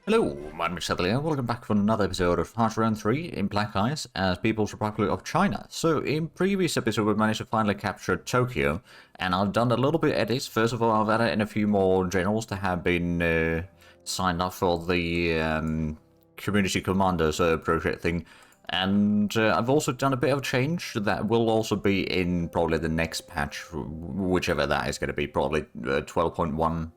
Hello, my name is Sethlia. Welcome back for another episode of Heartland 3 in Black Ice as People's Republic of China. So, in previous episode we managed to finally capture Tokyo, and I've done a little bit of edits. First of all, I've added in a few more generals that have been signed up for the community commanders project thing. And I've also done a bit of change that will also be in probably the next patch, whichever that is going to be, probably 12.1.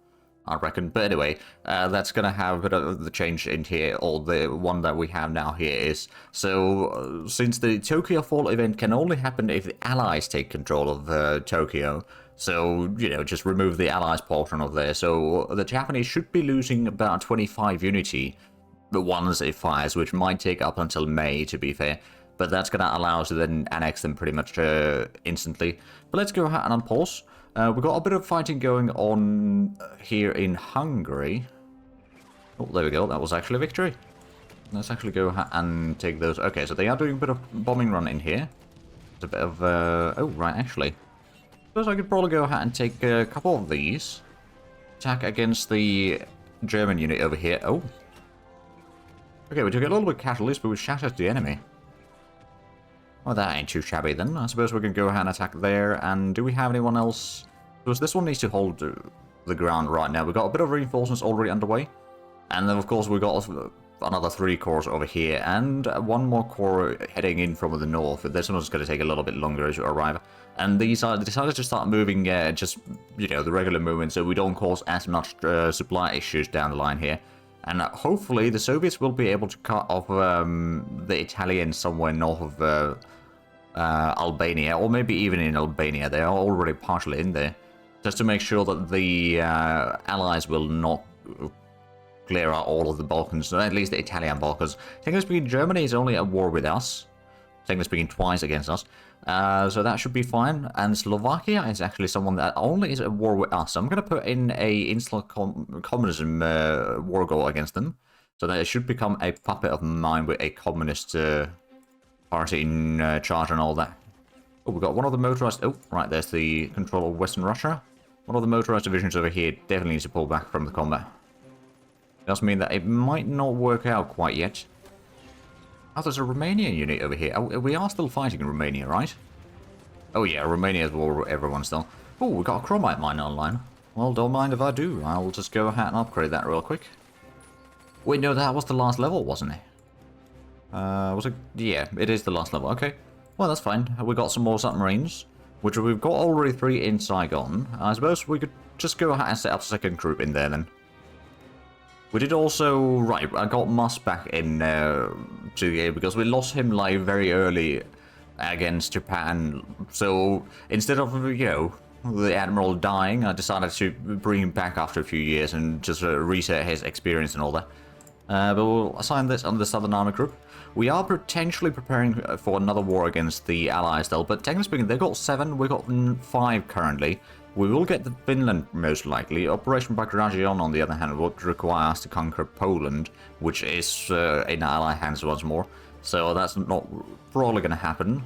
I reckon. But anyway, that's going to have a bit of the change in here, or the one that we have now here is, so since the Tokyo Fall event can only happen if the Allies take control of Tokyo, so, you know, just remove the Allies portion of there. So the Japanese should be losing about 25 unity once it fires, which might take up until May, to be fair. But that's going to allow us to then annex them pretty much instantly. But let's go ahead and unpause. We've got a bit of fighting going on here in Hungary. Oh, there we go. That was actually a victory. Let's actually go ahead and take those. Okay, so they are doing a bit of bombing run in here. It's a bit of... oh, right, actually. Suppose I could probably go ahead and take a couple of these. Attack against the German unit over here. Oh. Okay, we took a little bit of casualties, but we shattered the enemy. Well, that ain't too shabby then. I suppose we can go ahead and attack there. And do we have anyone else? Because this one needs to hold the ground right now. We've got a bit of reinforcements already underway. And then, of course, we've got another 3 corps over here. And 1 more corps heading in from the north. This one's going to take a little bit longer to arrive. And these are decided to start moving just, you know, the regular movement, so we don't cause as much supply issues down the line here. And hopefully the Soviets will be able to cut off the Italians somewhere north of Albania, or maybe even in Albania. They are already partially in there, just to make sure that the Allies will not clear out all of the Balkans, or at least the Italian Balkans. Technically speaking, Germany is only at war with us. Technically speaking, twice against us. So that should be fine. And Slovakia is actually someone that only is at war with us. So I'm going to put in a insular communism war goal against them. So that it should become a puppet of mine with a communist party in charge and all that. Oh, we've got one of the motorized... Oh, right, there's the control of Western Russia. One of the motorized divisions over here definitely needs to pull back from the combat. It does mean that it might not work out quite yet. Oh, there's a Romanian unit over here. Oh, we are still fighting in Romania, right? Oh yeah, Romania is war with everyone still. Oh, we've got a chromite mine online. Well, don't mind if I do. I'll just go ahead and upgrade that real quick. Wait, no, that was the last level, wasn't it? Was it? Yeah, it is the last level. Okay. Well, that's fine. We got some more submarines, which we've got already 3 in Saigon. I suppose we could just go ahead and set up a second group in there then. We did also... Right, I got Musk back in to the game because we lost him like very early against Japan. So instead of, you know, the Admiral dying, I decided to bring him back after a few years and just reset his experience and all that. But we'll assign this on the Southern Army Group. We are potentially preparing for another war against the Allies though, but technically speaking, they've got 7, we've got 5 currently. We will get the Finland most likely. Operation Bagration, on the other hand, would require us to conquer Poland, which is in Ally hands once more. So that's not probably going to happen.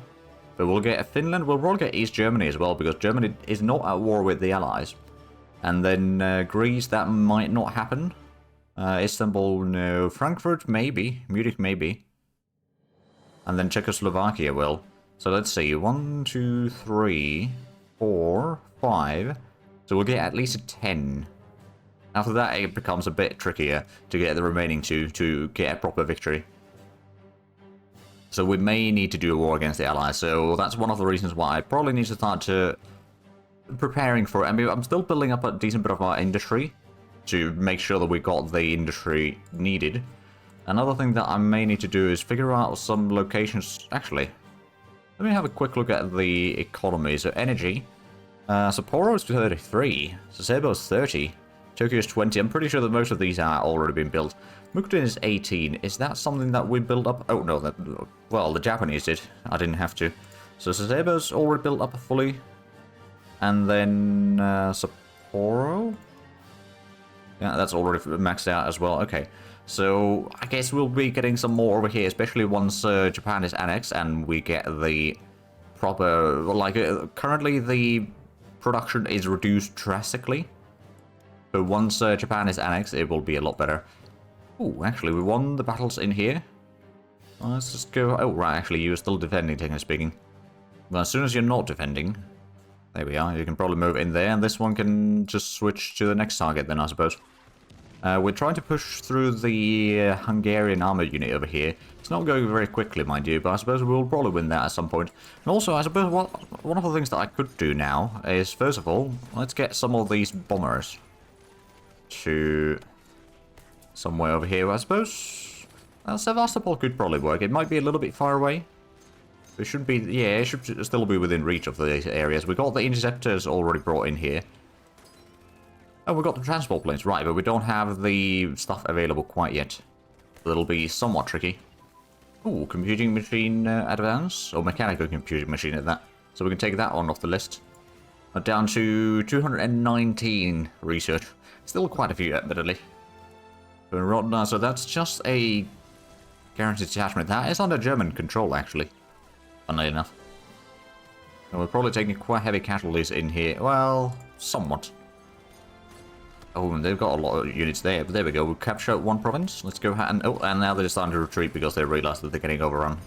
But we'll get Finland, we'll probably get East Germany as well, because Germany is not at war with the Allies. And then Greece, that might not happen. Istanbul, no. Frankfurt, maybe. Munich, maybe. And then Czechoslovakia will. So let's see. 1, 2, 3, 4, 5. So we'll get at least a 10. After that, it becomes a bit trickier to get the remaining 2 to get a proper victory. So we may need to do a war against the Allies. So that's one of the reasons why I probably need to start preparing for it. I mean, I'm still building up a decent bit of our industry to make sure that we got the industry needed. Another thing that I may need to do is figure out some locations. Actually, let me have a quick look at the economy. So energy, Sapporo is 33, Sasebo is 30, Tokyo is 20. I'm pretty sure that most of these are already been built. Mukden is 18. Is that something that we built up? Oh no, well, the Japanese did. I didn't have to. So Sasebo's already built up fully. And then Sapporo? Yeah, that's already maxed out as well. Okay, so I guess we'll be getting some more over here, especially once Japan is annexed and we get the proper... Like, currently the production is reduced drastically. But once Japan is annexed, it will be a lot better. Ooh, actually, we won the battles in here. Well, let's just go... Oh, right, actually, you're still defending, technically speaking. Well, as soon as you're not defending... There we are, you can probably move in there, and this one can just switch to the next target then, I suppose. We're trying to push through the Hungarian armor unit over here. It's not going very quickly, mind you, but I suppose we'll probably win that at some point. And also, I suppose one of the things that I could do now is, first of all, let's get some of these bombers to somewhere over here, I suppose. Sevastopol could probably work. It might be a little bit far away. It should be, yeah, it should still be within reach of these areas. We got the interceptors already brought in here. Oh, we got the transport planes, right, but we don't have the stuff available quite yet. That'll be somewhat tricky. Ooh, computing machine advance, or mechanical computing machine at that. So we can take that one off the list. Down to 219 research. Still quite a few, admittedly. So that's just a guaranteed detachment. That is under German control, actually. Funnily enough. And we're probably taking quite heavy casualties in here. Well, somewhat. Oh, and they've got a lot of units there, but there we go. We'll capture one province. Let's go ahead and... Oh, and now they're starting to retreat because they realize that they're getting overrun.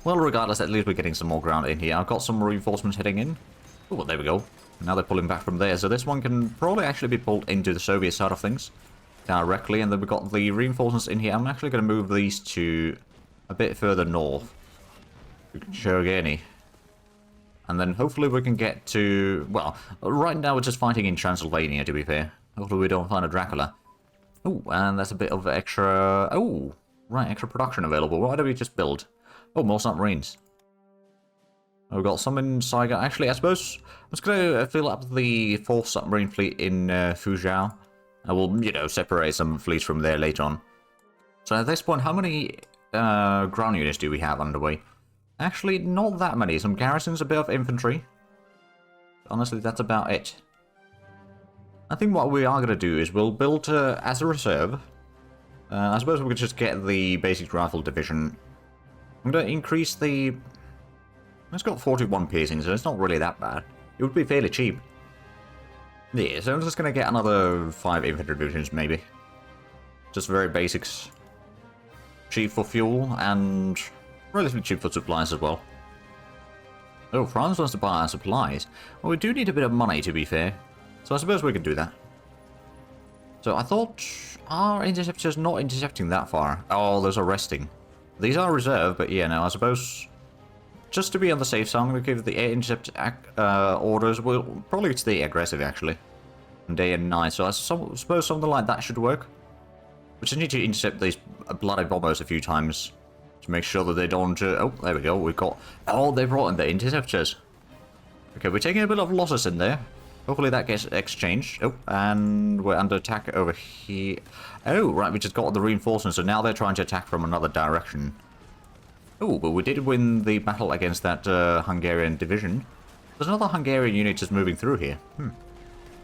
Well, regardless, at least we're getting some more ground in here. I've got some reinforcements heading in. Oh, well, there we go. Now they're pulling back from there, so this one can probably actually be pulled into the Soviet side of things directly, and then we've got the reinforcements in here. I'm actually going to move these to a bit further north. Cherogeny. And then hopefully we can get to... Well, right now we're just fighting in Transylvania, to be fair. Hopefully we don't find a Dracula. Oh, and that's a bit of extra... Oh, right, extra production available. Why don't we just build? Oh, more submarines. Oh, we've got some in Saigon. Actually, I suppose I'm just going to fill up the 4th submarine fleet in Fuzhou. I will, you know, separate some fleets from there later on. So at this point, how many ground units do we have underway? Actually, not that many. Some garrisons, a bit of infantry. Honestly, that's about it. I think what we are going to do is we'll build as a reserve. I suppose we could just get the basic rifle division. I'm going to increase the... It's got 41 piercing, so it's not really that bad. It would be fairly cheap. Yeah, so I'm just going to get another 5 infantry divisions, maybe. Just very basics. Cheap for fuel, and relatively cheap for supplies as well. Oh, France wants to buy our supplies. Well, we do need a bit of money, to be fair. So I suppose we can do that. So I thought... Are interceptors not intercepting that far? Oh, those are resting. These are reserved, but yeah, no, I suppose... Just to be on the safe side, I'm going to give the air intercept orders. We'll probably stay aggressive, actually. Day and night, so I suppose something like that should work. We just need to intercept these bloody bombers a few times. To make sure that they don't... oh, there we go, we've got... Oh, they brought in the interceptors. Okay, we're taking a bit of losses in there. Hopefully that gets exchanged. Oh, and we're under attack over here. Oh, right, we just got the reinforcements, so now they're trying to attack from another direction. Oh, but we did win the battle against that Hungarian division. There's another Hungarian unit just moving through here.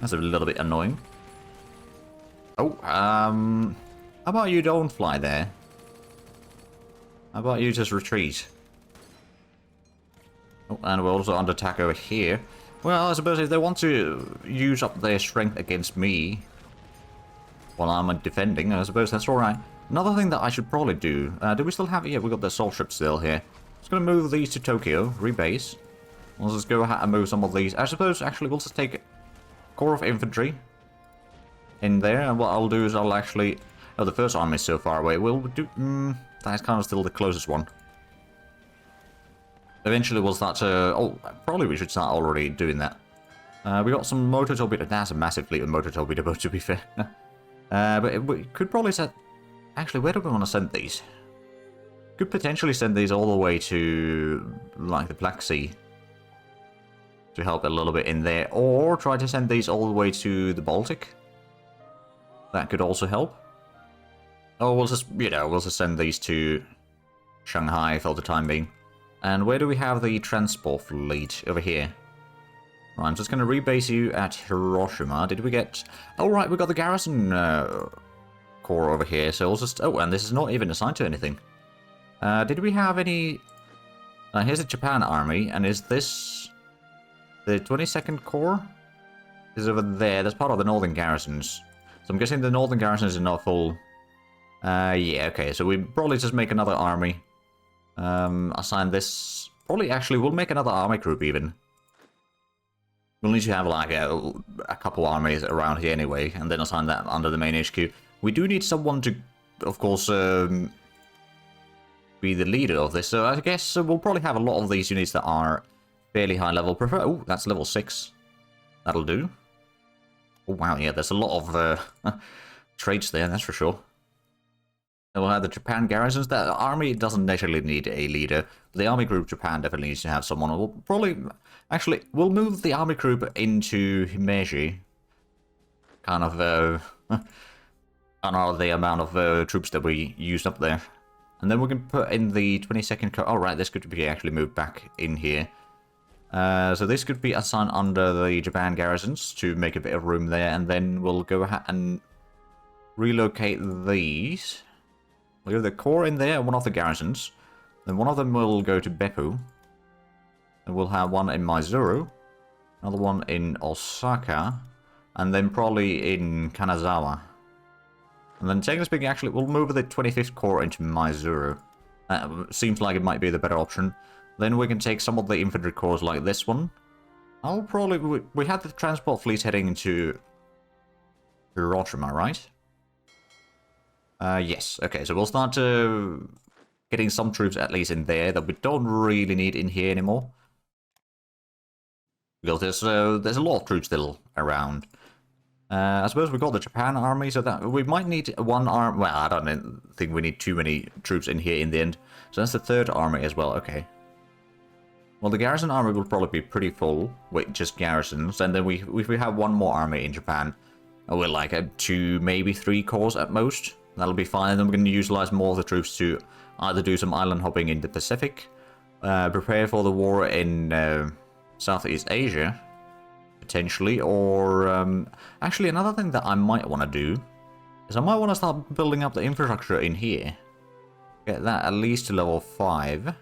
That's a little bit annoying. Oh, how about you don't fly there? How about you just retreat? Oh, and we're also under attack over here. Well, I suppose if they want to use up their strength against me while I'm defending, I suppose that's alright. Another thing that I should probably do... do we still have... Yeah, we got the assault ships still here. Just going to move these to Tokyo, rebase. Let's just go ahead and move some of these. I suppose, actually, we'll just take Corps of Infantry in there. And what I'll do is I'll actually... Oh, the first army is so far away. We'll do... that's kind of still the closest one. Eventually we'll start to... Oh, probably we should start already doing that. We got some motor torpedo... That's a massive fleet of motor torpedo boats, to be fair. But we could probably set... Actually, where do we want to send these? Could potentially send these all the way to, like, the Black Sea. To help a little bit in there. Or try to send these all the way to the Baltic. That could also help. Or we'll just, you know, we'll just send these to Shanghai for the time being. And where do we have the transport fleet? Over here. Right, I'm just going to rebase you at Hiroshima. Did we get... Oh, right, we got the garrison corps over here. So we'll just... Oh, and this is not even assigned to anything. Did we have any... here's the Japan army. And is this... The 22nd Corps? Is over there. That's part of the northern garrisons. So I'm guessing the northern garrisons are not full Yeah, okay, so we probably just make another army. Assign this... Probably, actually, we'll make another army group, even. We'll need to have, like, a couple armies around here anyway, and then assign that under the main HQ. We do need someone to, of course, be the leader of this, so I guess we'll probably have a lot of these units that are fairly high level. Oh, that's level 6. That'll do. Oh, wow, yeah, there's a lot of traits there, that's for sure. And we'll have the Japan garrisons. That army doesn't necessarily need a leader. The army group Japan definitely needs to have someone. We'll probably... Actually, we'll move the army group into Himeji. Kind of, honor the amount of troops that we used up there. And then we can put in the 22nd... Oh, right, this could be actually moved back in here. So this could be assigned under the Japan garrisons to make a bit of room there. And then we'll go ahead and relocate these... We'll have the core in there, one of the garrisons. Then one of them will go to Beppu. And we'll have one in Maizuru. Another one in Osaka. And then probably in Kanazawa. And then, technically speaking, actually, we'll move the 25th Corps into Maizuru. Seems like it might be the better option. Then we can take some of the infantry corps like this one. I'll probably... We had the transport fleet heading into Hiroshima, right? Yes. Okay, so we'll start getting some troops at least in there that we don't really need in here anymore. Because there's a lot of troops still around. I suppose we've got the Japan army, so that we might need one arm. Well, I don't think we need too many troops in here in the end. So that's the third army as well. Okay. Well, the garrison army will probably be pretty full with just garrisons, and then if we have one more army in Japan, we're like at 2, maybe 3 corps at most. That'll be fine, and then we're going to utilize more of the troops to either do some island hopping in the Pacific, prepare for the war in Southeast Asia, potentially, or actually another thing that I might want to do is I might want to start building up the infrastructure in here. Get that at least to level 5.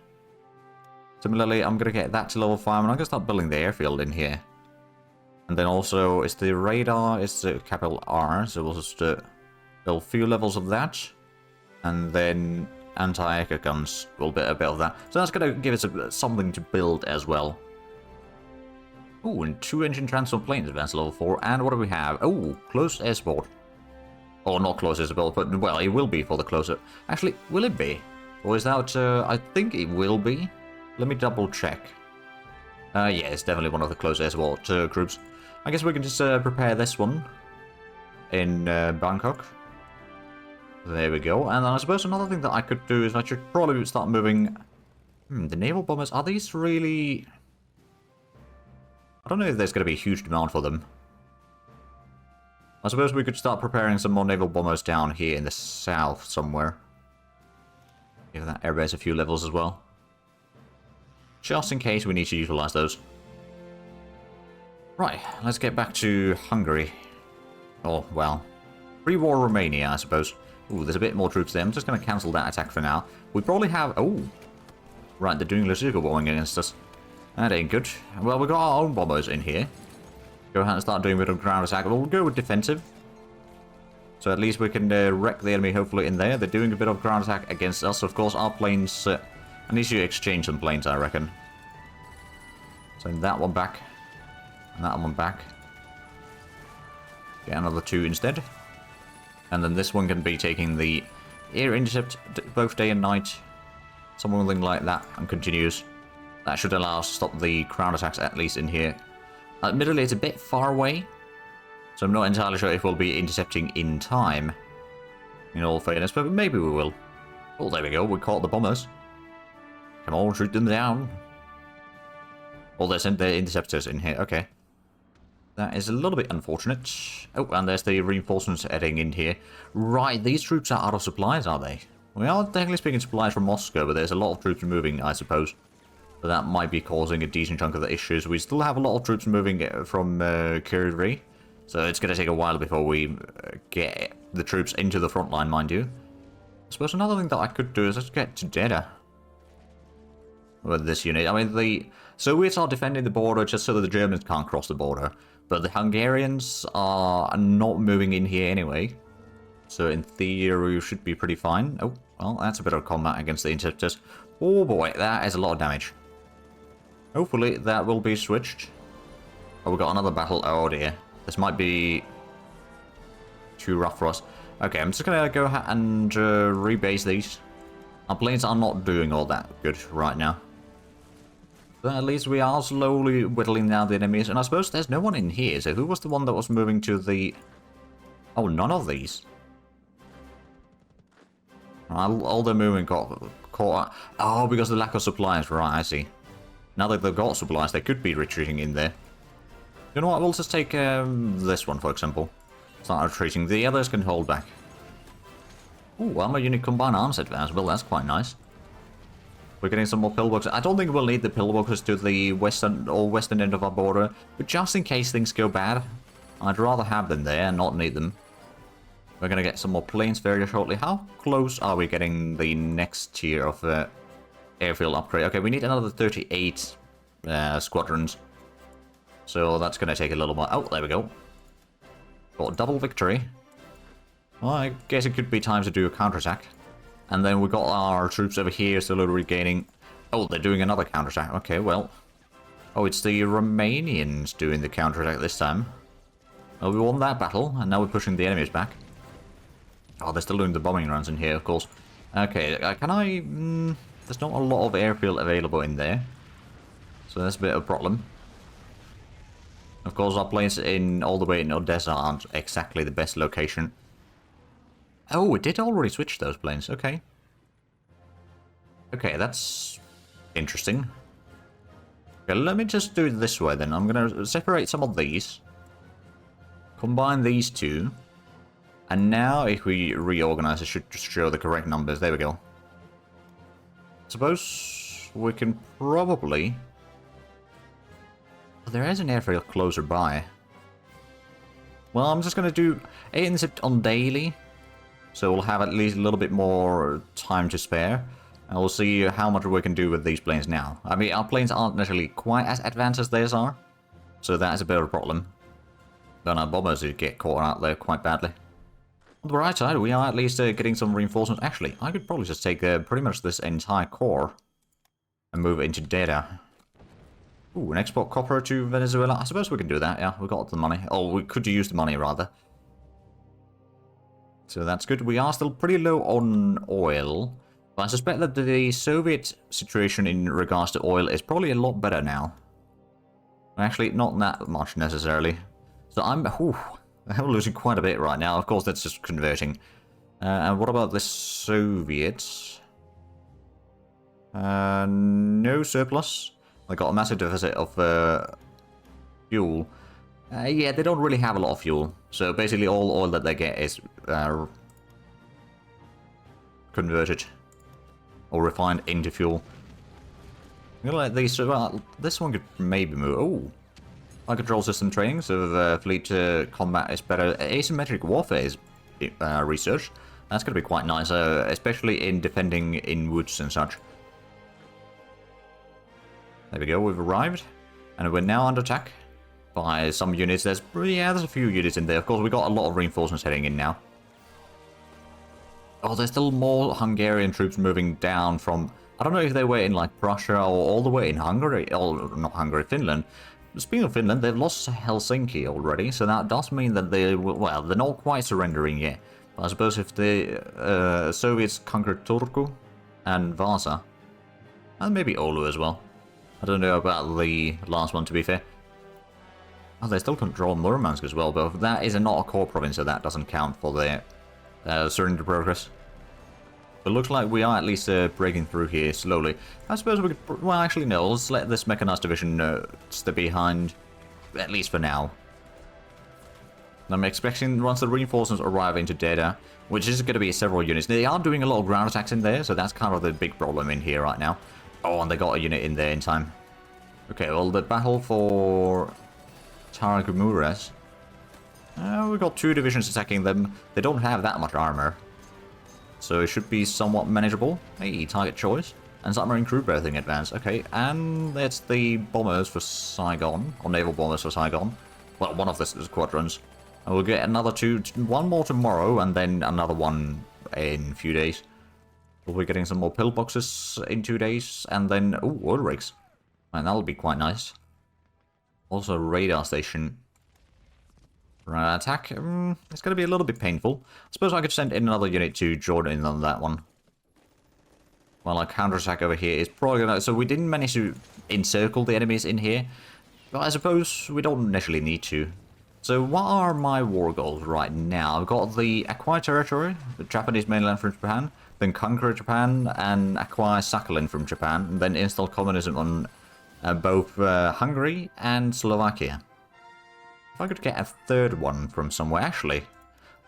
Similarly, I'm going to get that to level 5, and I'm going to start building the airfield in here. And then also, it's the radar, it's the capital R, so we'll just build a few levels of that. And then anti-air guns, we'll build a bit of that. So that's going to give us something to build as well. Oh, and 2-engine transfer planes advanced level 4. And what do we have? Oh, close air support. Oh, not close air support, but, well, it will be for the closer. Actually, will it be? Or is that, I think it will be. Let me double check. Yeah, it's definitely one of the close air support groups. I guess we can just prepare this one in Bangkok. There we go. And then I suppose another thing that I could do is I should probably start moving... the naval bombers, are these really... I don't know if there's going to be a huge demand for them. I suppose we could start preparing some more naval bombers down here in the south somewhere. Give that airbase a few levels as well. Just in case we need to utilize those. Right, let's get back to Hungary. Oh, well. Pre-war Romania, I suppose. Ooh, there's a bit more troops there. I'm just going to cancel that attack for now. We probably have... Oh! Right, they're doing logistical bombing against us. That ain't good. Well, we've got our own bombers in here. Go ahead and start doing a bit of ground attack. We'll go with defensive. So at least we can wreck the enemy, hopefully, in there. They're doing a bit of ground attack against us. Of course, our planes... I need to exchange some planes, I reckon. Send that one back. And that one back. Get another 2 instead. And then this one can be taking the air intercept both day and night. Something like that. And continues. That should allow us to stop the ground attacks at least in here. Admittedly, it's a bit far away. So I'm not entirely sure if we'll be intercepting in time. In all fairness, but maybe we will. Oh, there we go. We caught the bombers. Come on, shoot them down. Oh, they sent their interceptors in here. Okay. That is a little bit unfortunate. Oh, and there's the reinforcements heading in here. Right, these troops are out of supplies, are they? We are technically speaking supplies from Moscow, but there's a lot of troops moving, I suppose. So that might be causing a decent chunk of the issues. We still have a lot of troops moving from Kyrgyz. So it's going to take a while before we get the troops into the front line, mind you. I suppose another thing that I could do is just get to Jeddah. With this unit. I mean, the Soviets are defending the border just so that the Germans can't cross the border. But the Hungarians are not moving in here anyway. So in theory, we should be pretty fine. Oh, well, that's a bit of combat against the Interceptors. Oh boy, that is a lot of damage. Hopefully that will be switched. Oh, we got another battle. Oh dear. This might be too rough for us. Okay, I'm just gonna go ahead and rebase these. Our planes are not doing all that good right now. But at least we are slowly whittling down the enemies. And I suppose there's no one in here. So who was the one that was moving to the... Oh, none of these. All their movement got caught. Oh, because of the lack of supplies. Right, I see. Now that they've got supplies, they could be retreating in there. You know what? We'll just take this one, for example. Start retreating. The others can hold back. Ooh, armor unit combined arms advance. Well, that's quite nice. We're getting some more pillboxes. I don't think we'll need the pillboxes to the western end of our border, but just in case things go bad, I'd rather have them there and not need them. We're gonna get some more planes very shortly. How close are we getting the next tier of airfield upgrade? Okay, we need another 38 squadrons. So that's gonna take a little while. Oh, there we go. Got a double victory. Well, I guess it could be time to do a counterattack. And then we got our troops over here slowly regaining... Oh, they're doing another counterattack. Okay, well... Oh, it's the Romanians doing the counterattack this time. Well, we won that battle, and now we're pushing the enemies back. Oh, they're still doing the bombing runs in here, of course. Okay, can I... there's not a lot of airfield available in there. So that's a bit of a problem. Of course, our planes in all the way in Odessa aren't exactly the best location. Oh, it did already switch those planes. Okay. Okay, that's interesting. Okay, let me just do it this way then. I'm going to separate some of these. Combine these two. And now if we reorganize, it should show the correct numbers. There we go. Suppose we can probably... There is an airfield closer by. Well, I'm just going to do 8 intercept on daily. So we'll have at least a little bit more time to spare. And we'll see how much we can do with these planes now. I mean, our planes aren't necessarily quite as advanced as theirs are. So that is a bit of a problem. Then our bombers get caught out there quite badly. On the right side, we are at least getting some reinforcements. Actually, I could probably just take pretty much this entire core and move it into data. Ooh, and export copper to Venezuela. I suppose we can do that, yeah. We got the money. Oh, we could use the money, rather. So that's good. We are still pretty low on oil. But I suspect that the Soviet situation in regards to oil is probably a lot better now. Actually, not that much necessarily. So I'm losing quite a bit right now. Of course, that's just converting. And what about the Soviets? No surplus. They got a massive deficit of fuel. Yeah, they don't really have a lot of fuel. So basically all oil that they get is converted or refined into fuel. I'm gonna let these... Well, this one could maybe move... Oh! Flight control system training, so the fleet combat is better. Asymmetric warfare is researched. That's gonna be quite nice, especially in defending in woods and such. There we go, we've arrived. And we're now under attack by some units. There's a few units in there. Of course, we got a lot of reinforcements heading in now. Oh, there's still more Hungarian troops moving down from... I don't know if they were in, like, Prussia or all the way in Hungary. Or, not Hungary, Finland. Speaking of Finland, they've lost Helsinki already. So that does mean that they... Well, they're not quite surrendering yet. But I suppose if the Soviets conquered Turku and Vasa... And maybe Oulu as well. I don't know about the last one, to be fair. Oh, they still control Murmansk as well, but that is not a core province, so that doesn't count for their surrender progress. But it looks like we are at least breaking through here slowly. I suppose we could... Well, actually, no. Let's let this mechanized division stay behind, at least for now. I'm expecting once the reinforcements arrive into data, which is going to be several units. They are doing a lot of ground attacks in there, so that's kind of the big problem in here right now. Oh, and they got a unit in there in time. Okay, well, the battle for Taragumures. We've got 2 divisions attacking them. They don't have that much armor. So it should be somewhat manageable. Hey, target choice. And submarine crew berthing advance. Okay, and that's the bombers for Saigon. Or naval bombers for Saigon. Well, one of the squadrons. And we'll get another one more tomorrow, and then another one in a few days. We'll be getting some more pillboxes in 2 days, and then, ooh, oil rigs. Man, that'll be quite nice. Also, a radar station. Right, attack. It's going to be a little bit painful. I suppose I could send in another unit to join in on that one. Well, our counterattack over here is probably going to... So we didn't manage to encircle the enemies in here. But I suppose we don't necessarily need to. So what are my war goals right now? I've got the acquire territory, the Japanese mainland from Japan, then conquer Japan and acquire Sakhalin from Japan, and then install communism on both Hungary and Slovakia. If I could get a third one from somewhere, actually,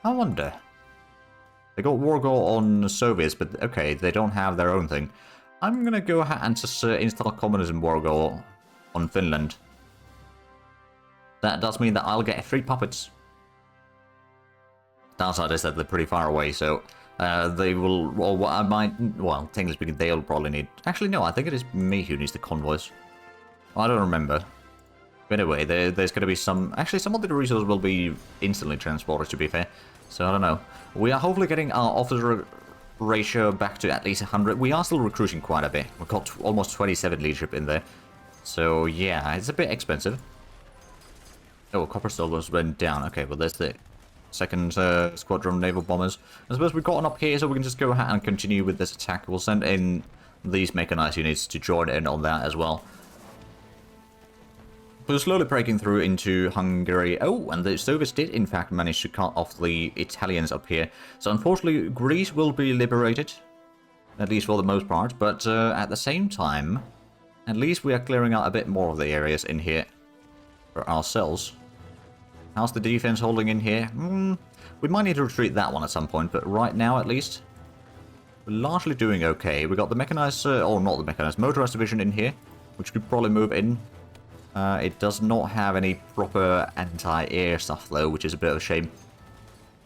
I wonder. They got war goal on the Soviets, but okay, they don't have their own thing. I'm gonna go ahead and just install communism war goal on Finland. That does mean that I'll get 3 puppets. Downside is that they're pretty far away, so they will, or what I might, well, technically speaking, they'll probably need, actually no, I think it is me who needs the convoys. I don't remember. But anyway, there's going to be some, actually some of the resources will be instantly transported, to be fair. So I don't know. We are hopefully getting our officer ratio back to at least 100. We are still recruiting quite a bit. We've got almost 27 leadership in there. So yeah, it's a bit expensive. Oh, copper silvers went down. Okay, well there's the second squadron naval bombers. I suppose we've gotten up here, so we can just go ahead and continue with this attack. We'll send in these mechanized units to join in on that as well. We're slowly breaking through into Hungary. Oh, and the Soviets did in fact manage to cut off the Italians up here. So unfortunately, Greece will be liberated, at least for the most part. But at the same time, at least we are clearing out a bit more of the areas in here for ourselves. How's the defense holding in here? We might need to retreat that one at some point, but right now at least, we're largely doing okay. We got the mechanized, or not the mechanized, motorized division in here, which could probably move in. It does not have any proper anti-air stuff though, which is a bit of a shame.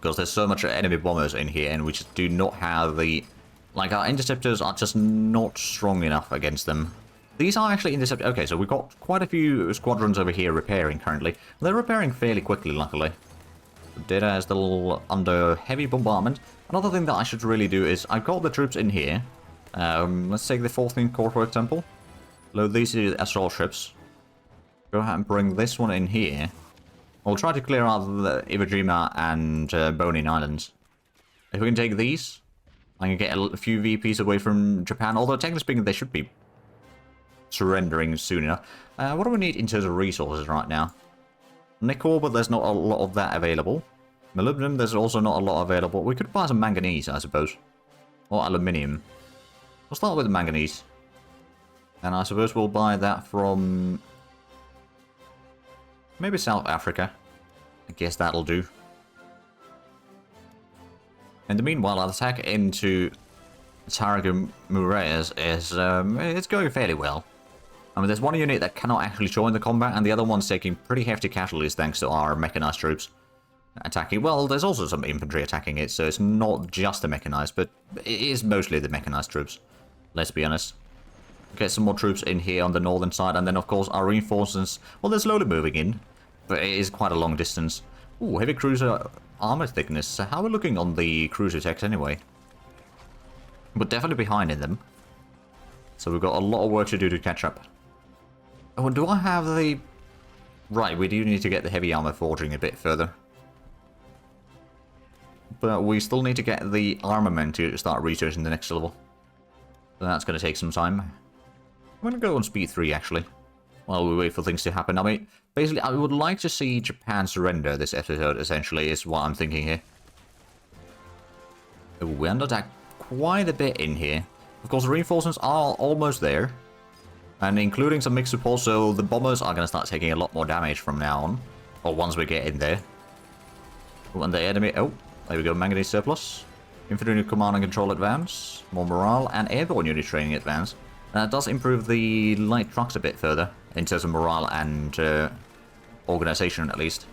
Because there's so much enemy bombers in here, and we just do not have the... Like, our interceptors are just not strong enough against them. These are actually interceptors. Okay, so we've got quite a few squadrons over here repairing currently. They're repairing fairly quickly, luckily. Data is still under heavy bombardment. Another thing that I should really do is, I've got the troops in here. Let's take the 14th Corps Temple. Load these assault ships. Go ahead and bring this one in here. We'll try to clear out the Iwo Jima and Bonin Islands. If we can take these, I can get a few VPs away from Japan. Although, technically speaking, they should be surrendering soon enough. What do we need in terms of resources right now? Nickel, but there's not a lot of that available. Molybdenum, there's also not a lot available. We could buy some manganese, I suppose. Or aluminium. We'll start with the manganese. And I suppose we'll buy that from... maybe South Africa. I guess that'll do. In the meanwhile, our attack into Tarragon Murrayas is it's going fairly well. I mean, there's one unit that cannot actually join the combat, and the other one's taking pretty hefty casualties thanks to our mechanized troops attacking. Well, there's also some infantry attacking it, so it's not just the mechanized, but it is mostly the mechanized troops. Let's be honest. Get some more troops in here on the northern side, and then of course our reinforcements, well, they're slowly moving in, but it is quite a long distance. Ooh, heavy cruiser armor thickness. So how are we looking on the cruiser techs anyway? We're definitely behind in them. So we've got a lot of work to do to catch up. Oh, and do I have the... Right, we do need to get the heavy armor forging a bit further. But we still need to get the armament to start researching the next level. So that's going to take some time. I'm going to go on speed 3 actually, while we wait for things to happen. I mean, basically, I would like to see Japan surrender this episode, essentially, is what I'm thinking here. Oh, we're under attack quite a bit in here. Of course, the reinforcements are almost there. And including some mixed support, so the bombers are going to start taking a lot more damage from now on. Or once we get in there. When the enemy... Oh, there we go, manganese surplus. Infantry unit command and control advance. More morale, and airborne unit training advance. That does improve the light trucks a bit further, in terms of morale and organization at least.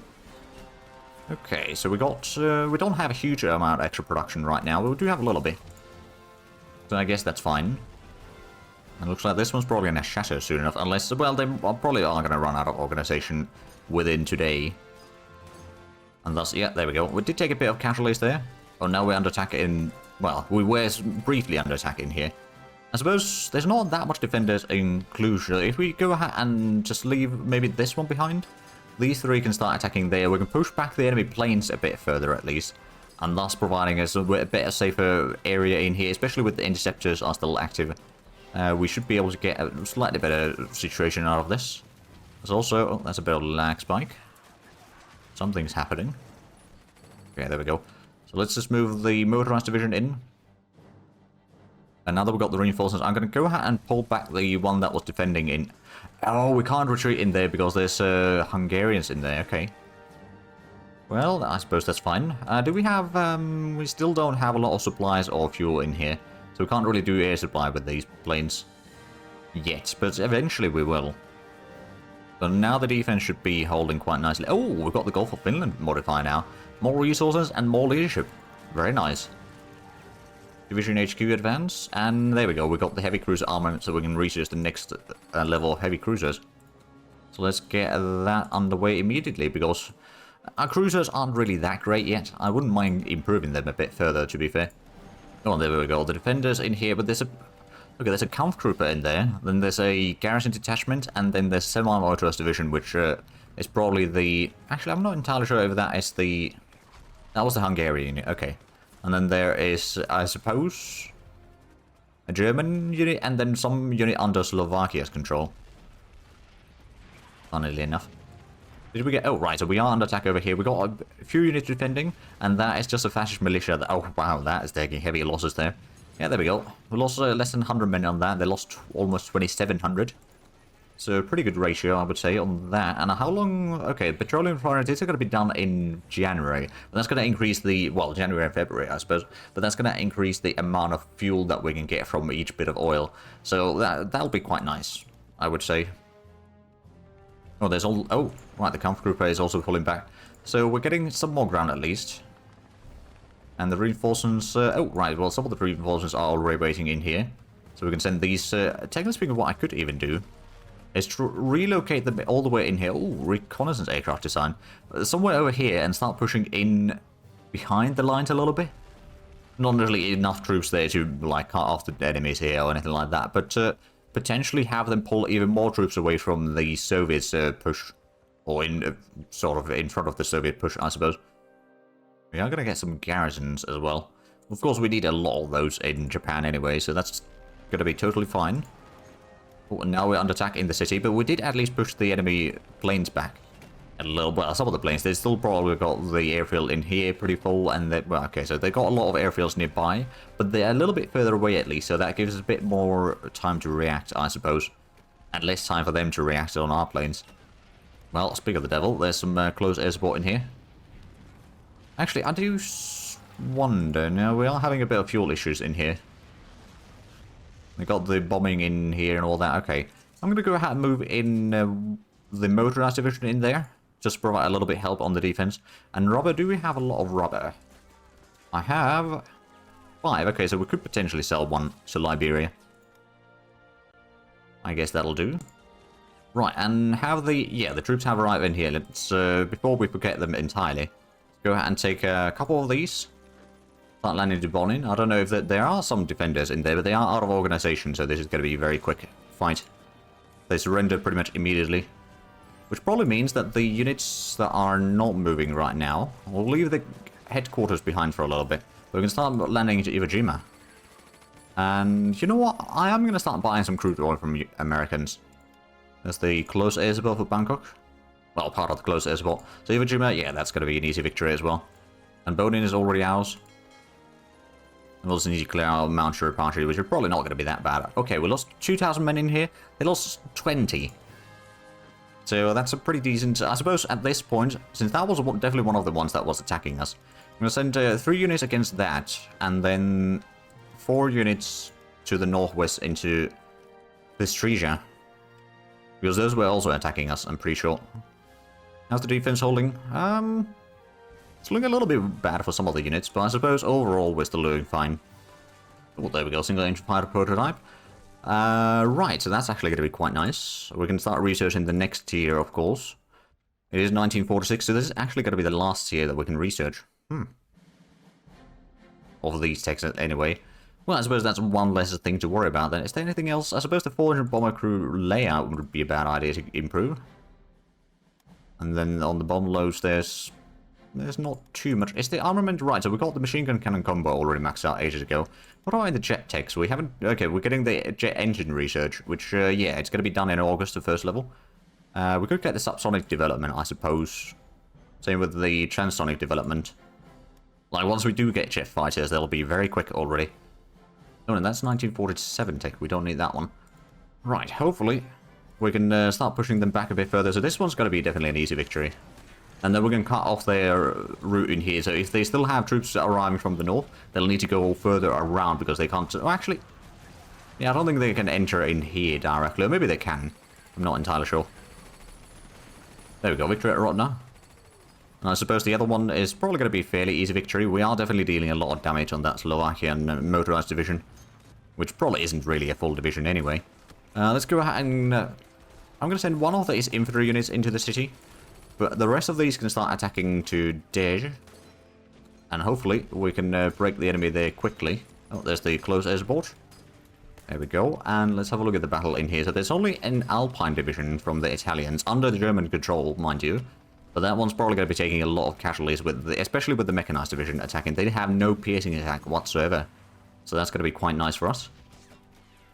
Okay, so we got... we don't have a huge amount of extra production right now, but we do have a little bit. So I guess that's fine. And looks like this one's probably going to shatter soon enough, unless... Well, they probably are going to run out of organization within today. And thus, yeah, there we go. We did take a bit of casualties there. Oh, now we're under attack in... Well, we were briefly under attack in here. I suppose there's not that much defenders in Cluj. If we go ahead and just leave maybe this one behind, these three can start attacking there. We can push back the enemy planes a bit further at least, and thus providing us a bit safer area in here, especially with the interceptors are still active. We should be able to get a slightly better situation out of this. There's also... Oh, that's a bit of a lag spike. Something's happening. Okay, there we go. So let's just move the motorized division in. And now that we've got the reinforcements, I'm going to go ahead and pull back the one that was defending in... Oh, we can't retreat in there because there's Hungarians in there. Okay. Well, I suppose that's fine. Do we have... we still don't have a lot of supplies or fuel in here. So we can't really do air supply with these planes yet. But eventually we will. So now the defense should be holding quite nicely. Oh, we've got the Gulf of Finland modifier now. More resources and more leadership. Very nice. Division HQ advance, and there we go. We got the heavy cruiser armament, so we can research the next level of heavy cruisers. So let's get that underway immediately, because our cruisers aren't really that great yet. I wouldn't mind improving them a bit further, to be fair. Oh, there we go. The defenders in here, but there's a... Okay, there's a Kampfgruppe in there, then there's a garrison detachment, and then there's semi-motorized division, which is probably the... Actually, I'm not entirely sure if that is the... That was the Hungarian unit, okay. And then there is, I suppose, a German unit, and then some unit under Slovakia's control. Funnily enough. Did we get... Oh, right, so we are under attack over here. We got a few units defending, and that is just a fascist militia. That, oh, wow, that is taking heavy losses there. Yeah, there we go. We lost less than 100 men on that. They lost almost 2,700. So, pretty good ratio, I would say, on that. And how long... Okay, petroleum priorities are going to be done in January. But that's going to increase the... Well, January and February, I suppose. But that's going to increase the amount of fuel that we can get from each bit of oil. So, that'll be quite nice, I would say. Oh, there's all... Oh, right, the Kampfgruppe is also pulling back. So, we're getting some more ground at least. And the reinforcements... oh, right, well, some of the reinforcements are already waiting in here. So, we can send these... technically speaking, what I could even do is to relocate them all the way in here. Oh, reconnaissance aircraft design. Somewhere over here and start pushing in behind the lines a little bit. Not really enough troops there to, like, cut off the enemies here or anything like that, but potentially have them pull even more troops away from the Soviets push, or in sort of in front of the Soviet push, I suppose. We are going to get some garrisons as well. Of course, we need a lot of those in Japan anyway, so that's going to be totally fine. Oh, and now we're under attack in the city, but we did at least push the enemy planes back a little bit. Some of the planes, they still probably got the airfield in here pretty full, and they, well, okay, so they got a lot of airfields nearby, but they're a little bit further away at least, so that gives us a bit more time to react, I suppose, and less time for them to react on our planes. Well, speak of the devil, there's some close air support in here. Actually, I do wonder, now we are having a bit of fuel issues in here. We got the bombing in here and all that. Okay, I'm going to go ahead and move in the motorized division in there. Just to provide a little bit of help on the defense. And rubber, do we have a lot of rubber? I have 5. Okay, so we could potentially sell one to Liberia. I guess that'll do. Right, and have the... Yeah, the troops have arrived in here. Let's, before we forget them entirely, go ahead and take a couple of these. Start landing Dubon. I don't know if there are some defenders in there, but they are out of organization, so this is going to be a very quick fight. They surrender pretty much immediately. Which probably means that the units that are not moving right now will leave the headquarters behind for a little bit. We can start landing into Iwo Jima. And you know what? I am going to start buying some crude oil from Americans. That's the close air support for Bangkok. Well, part of the close air support. So Iwo Jima, yeah, that's going to be an easy victory as well. And Bonin is already ours. We'll also need to clear our Manchurian party, which is probably not going to be that bad. Okay, we lost 2,000 men in here. They lost 20. So that's a pretty decent... I suppose at this point, since that was definitely one of the ones that was attacking us, I'm going to send 3 units against that, and then 4 units to the northwest into Bystrica. Because those were also attacking us, I'm pretty sure. How's the defense holding? It's looking a little bit bad for some of the units, but I suppose overall we're still doing fine. Oh, there we go, single engine fighter prototype. Right, so that's actually going to be quite nice. We can start researching the next tier, of course. It is 1946, so this is actually going to be the last tier that we can research. Of these techs, anyway. Well, I suppose that's one less thing to worry about then. Is there anything else? I suppose the 400 bomber crew layout would be a bad idea to improve. And then on the bomb loads, there's not too much. Is the armament right? So we got the machine gun cannon combo already maxed out ages ago. What about in the jet techs? We haven't... Okay, we're getting the jet engine research, which, yeah, it's going to be done in August, the first level. We could get the subsonic development, I suppose. Same with the transonic development. Like, once we do get jet fighters, they'll be very quick already. Oh, and that's 1947 tech. We don't need that one. Right, hopefully we can start pushing them back a bit further. So this one's going to be definitely an easy victory. And then we're going to cut off their route in here. So if they still have troops arriving from the north, they'll need to go further around because they can't... Oh, actually... Yeah, I don't think they can enter in here directly. Or maybe they can. I'm not entirely sure. There we go. Victory at Rotna. And I suppose the other one is probably going to be a fairly easy victory. We are definitely dealing a lot of damage on that Slovakian motorized division. Which probably isn't really a full division anyway. Let's go ahead and... I'm going to send one of these infantry units into the city. But the rest of these can start attacking to Dej. And hopefully we can break the enemy there quickly. Oh, there's the close air support. There we go. And let's have a look at the battle in here. So there's only an Alpine division from the Italians, under the German control, mind you. But that one's probably going to be taking a lot of casualties, especially with the mechanized division attacking. They have no piercing attack whatsoever. So that's going to be quite nice for us.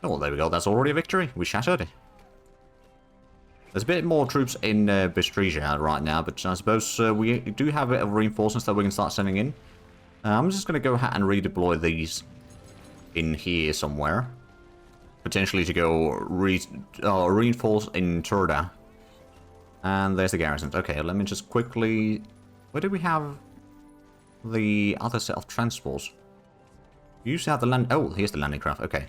Oh, there we go. That's already a victory. We shattered it. There's a bit more troops in Bystrica right now, but I suppose we do have a bit of reinforcements that we can start sending in. I'm just going to go ahead and redeploy these in here somewhere. Potentially to go reinforce in Turda. And there's the garrisons. Okay, let me just quickly... Where do we have the other set of transports? We used to have the land... Oh, here's the landing craft. Okay.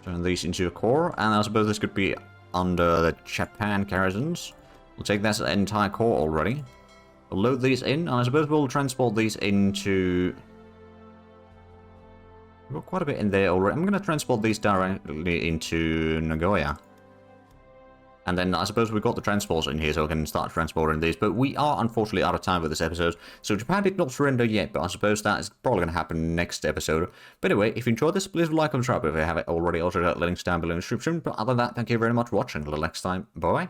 Turn these into a core, and I suppose this could be under the Japan garrisons. We'll take that entire core already. We'll load these in, and I suppose we'll transport these into... We've got quite a bit in there already. I'm going to transport these directly into Nagoya. And then I suppose we've got the transports in here, so we can start transporting these. But we are unfortunately out of time with this episode. So Japan did not surrender yet, but I suppose that is probably going to happen next episode. But anyway, if you enjoyed this, please like and subscribe if you haven't already. Also, got links down below in the description. But other than that, thank you very much for watching. Until next time, bye-bye.